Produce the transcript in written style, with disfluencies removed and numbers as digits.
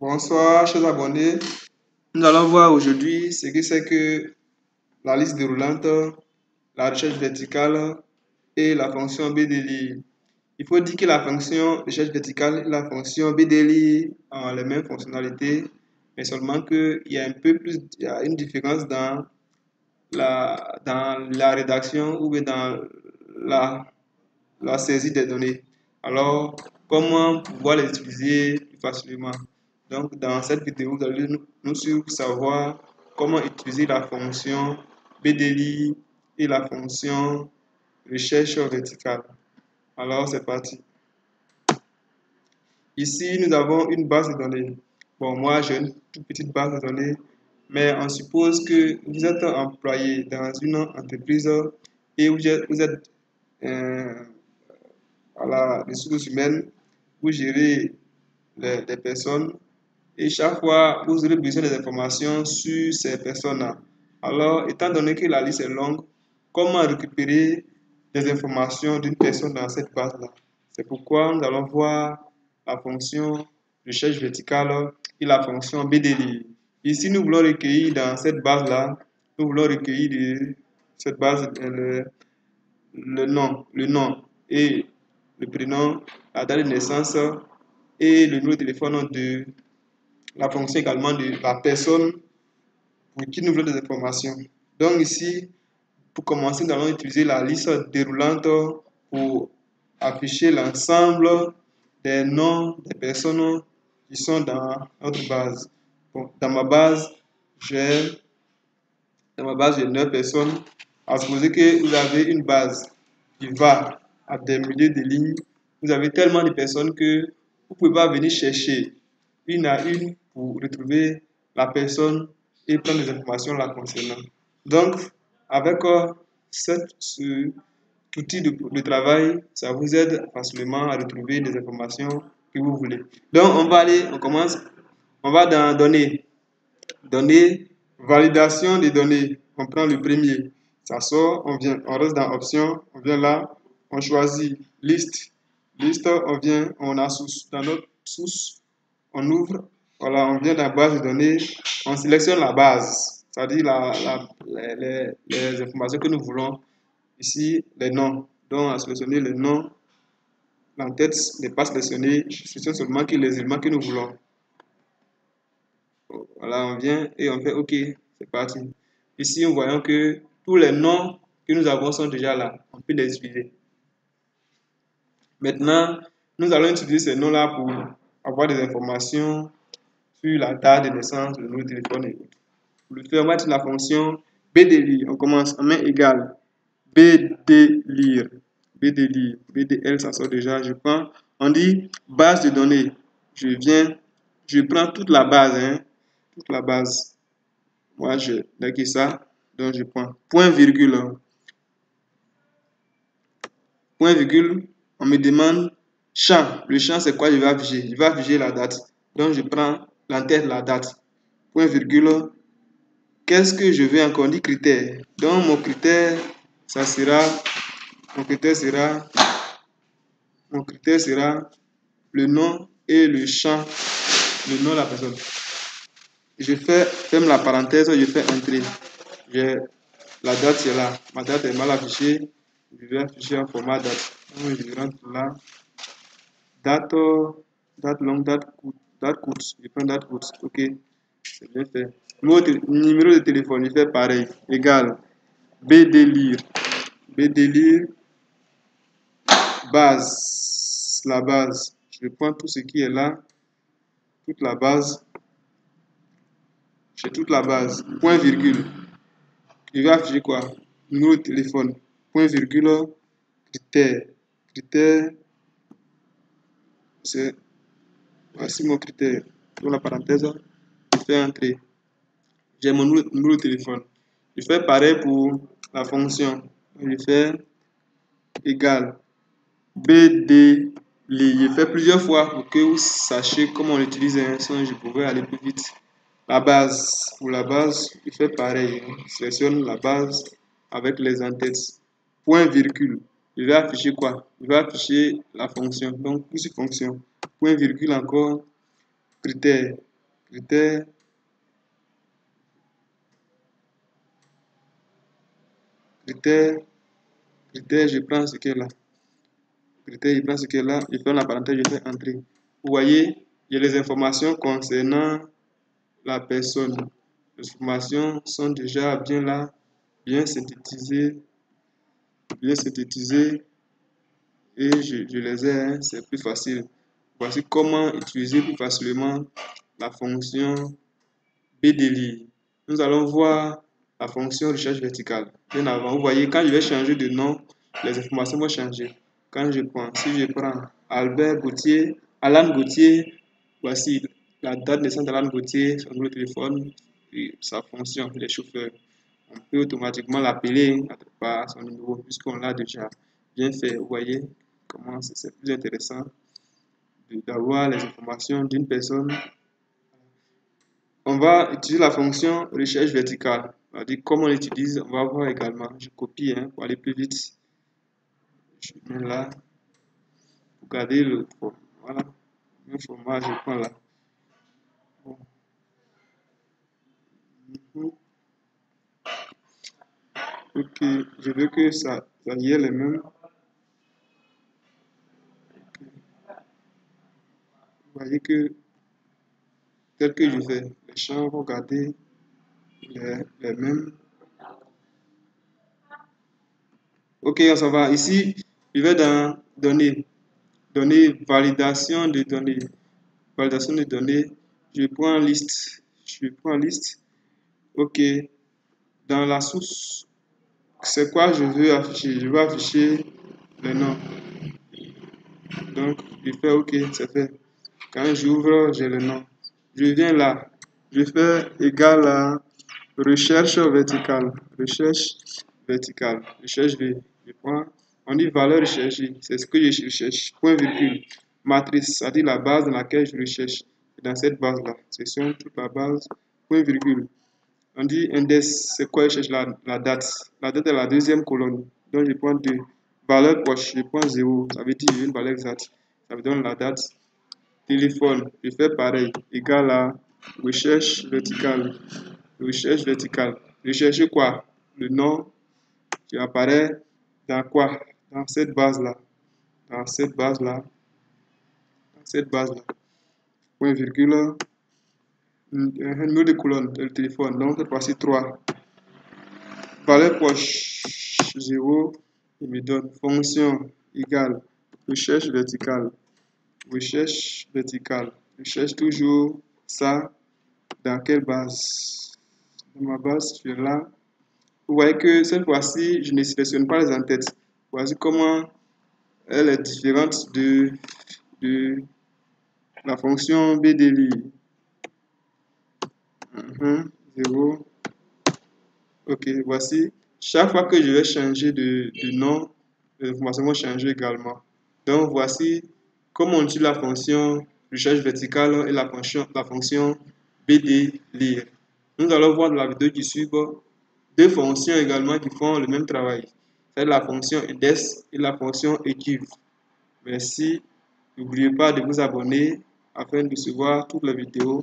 Bonsoir, chers abonnés. Nous allons voir aujourd'hui ce que c'est que la liste déroulante, la recherche verticale et la fonction BDLI. Il faut dire que la fonction recherche verticale et la fonction BDLI ont les mêmes fonctionnalités, mais seulement qu'il y a un peu plus, il y a une différence dans la rédaction ou bien dans la saisie des données. Alors, comment pouvoir les utiliser plus facilement? Donc, dans cette vidéo, vous allez nous savoir comment utiliser la fonction BDLI et la fonction recherche verticale. Alors, c'est parti. Ici, nous avons une base de données. Bon, moi, j'ai une toute petite base de données, mais on suppose que vous êtes employé dans une entreprise et vous êtes à la ressource humaine, vous gérez les personnes et chaque fois vous aurez besoin des informations sur ces personnes-là. Alors, étant donné que la liste est longue, comment récupérer des informations d'une personne dans cette base-là? C'est pourquoi nous allons voir la fonction recherche verticale et la fonction BDLI. Ici, nous voulons recueillir dans cette base-là, nous voulons recueillir de cette base le nom et le prénom, la date de naissance et le numéro de téléphone de la fonction également de la personne pour qui nous voulons des informations. Donc ici, pour commencer, nous allons utiliser la liste déroulante pour afficher l'ensemble des noms des personnes qui sont dans notre base. Bon, dans ma base, j'ai 9 personnes. À supposer que vous avez une base qui va à des milliers de lignes, vous avez tellement de personnes que vous ne pouvez pas venir chercher une à une pour retrouver la personne et prendre des informations la concernant. Donc, avec cet outil de travail, ça vous aide facilement à retrouver des informations que vous voulez. Donc, on commence, on va dans données, validation des données. On prend le premier, ça sort, on reste dans option, on vient là, on choisit liste, on a source, dans notre source, on ouvre, voilà, on vient dans la base de données, on sélectionne la base, c'est-à-dire les informations que nous voulons. Ici, les noms, donc on a sélectionné les noms, l'entête n'est pas sélectionnée, je sélectionne seulement les éléments que nous voulons. Voilà, on vient et on fait OK, c'est parti. Ici, nous voyons que tous les noms que nous avons sont déjà là. On peut les utiliser. Maintenant, nous allons utiliser ces noms-là pour avoir des informations sur la date de naissance, le numéro de téléphone et autres. Pour le faire, on va utiliser la fonction BDLIR. On commence, on met égal BDLIR. BDL, ça sort déjà. Je prends, on dit base de données. Je prends toute la base, toute la base. Moi, je n'ai que ça, donc je prends point virgule. Point virgule, on me demande champ. Le champ, c'est quoi je vais afficher? Je vais afficher la date. Donc, je prends l'entête, la date. Point virgule. Qu'est-ce que je vais encore dire critère? Donc, mon critère sera le nom et le champ, le nom de la personne. Je ferme la parenthèse, je fais entrer. La date, c'est là. Ma date est mal affichée. Je vais afficher un format date. Donc, je rentre là. Date longue, date courte. Je prends date courte. OK. C'est bien fait. Numéro de téléphone, je fais pareil. Égal. BDLIR. Base. La base. Je prends tout ce qui est là. Toute la base. J'ai toute la base. Point virgule. Je vais afficher quoi? Numéro de téléphone. Point virgule. Critère. C'est voici mon critère. Pour la parenthèse, je fais entrer. J'ai mon numéro de téléphone. Je fais pareil pour la fonction. Je fais égal BDLI. Je fais plusieurs fois pour que vous sachiez comment on utilise sinon je pourrais aller plus vite. La base. Pour la base, je fais pareil. Je sélectionne la base avec les entêtes. Point virgule. Je vais afficher quoi? Je vais afficher la fonction. Donc, plus fonction. Point virgule encore. Critère. critère, je prends ce qui est là. Critère, je prends ce qui est là, je fais la parenthèse, je fais entrer. Vous voyez, il y a les informations concernant la personne. Les informations sont déjà bien là, bien synthétisées, et je les ai, hein, c'est plus facile. Voici comment utiliser plus facilement la fonction BDLI. Nous allons voir la fonction recherche verticale. Bien avant, vous voyez, quand je vais changer de nom, les informations vont changer. Quand je prends, si je prends Albert Gauthier, Alan Gauthier, voici la date de naissance d'Alan Gauthier, son numéro de téléphone et sa fonction, les chauffeurs. On peut automatiquement l'appeler par son numéro puisqu'on l'a déjà bien fait. Vous voyez comment c'est plus intéressant d'avoir les informations d'une personne. On va utiliser la fonction recherche verticale. On va dire comment on l'utilise, on va voir également. Je copie pour aller plus vite. Je mets là. Pour garder le format. Voilà. Le format, je prends là. Bon. Ok, je veux que ça y est les mêmes. Vous voyez que tel que je fais, les champs vont garder les mêmes. Ok, on s'en va. Ici, je vais dans données. Validation de données. Validation de données. Je prends liste. Ok. Dans la source, c'est quoi je veux afficher? Je veux afficher le nom. Donc, je fais OK, c'est fait. Quand j'ouvre, j'ai le nom. Je viens là. Je fais égal à recherche verticale. Recherche verticale. Recherche V. Je prends. On dit valeur recherchée. C'est ce que je recherche. Point virgule. Matrice, c'est-à-dire la base dans laquelle je recherche. Et dans cette base-là, c'est sur toute la base. Point virgule. On dit index, c'est quoi? Je cherche la date. La date est la deuxième colonne. Donc je prends 2. Valeur proche, je prends 0. Ça veut dire une valeur exacte. Ça me donne la date. Téléphone, je fais pareil. Égal à recherche verticale. Recherche verticale. Rechercher quoi? Le nom qui apparaît dans quoi? Dans cette base-là. Dans cette base-là. Dans cette base-là. Point virgule. Un numéro de colonne, le téléphone. Donc cette fois-ci 3. Valeur proche 0, il me donne fonction égale recherche verticale. Recherche verticale. Je cherche toujours ça dans quelle base? Dans ma base, je suis là. Vous voyez que cette fois-ci, je ne sélectionne pas les en-têtes. Voici comment elle est différente de la fonction BDLI. 0. Ok, voici. Chaque fois que je vais changer de nom, les informations vont changer également. Donc, voici comment on utilise la fonction recherche verticale et la fonction BD lire. Nous allons voir dans la vidéo qui suit deux fonctions également qui font le même travail. C'est la fonction index et la fonction equiv. Merci. N'oubliez pas de vous abonner afin de recevoir toutes les vidéos.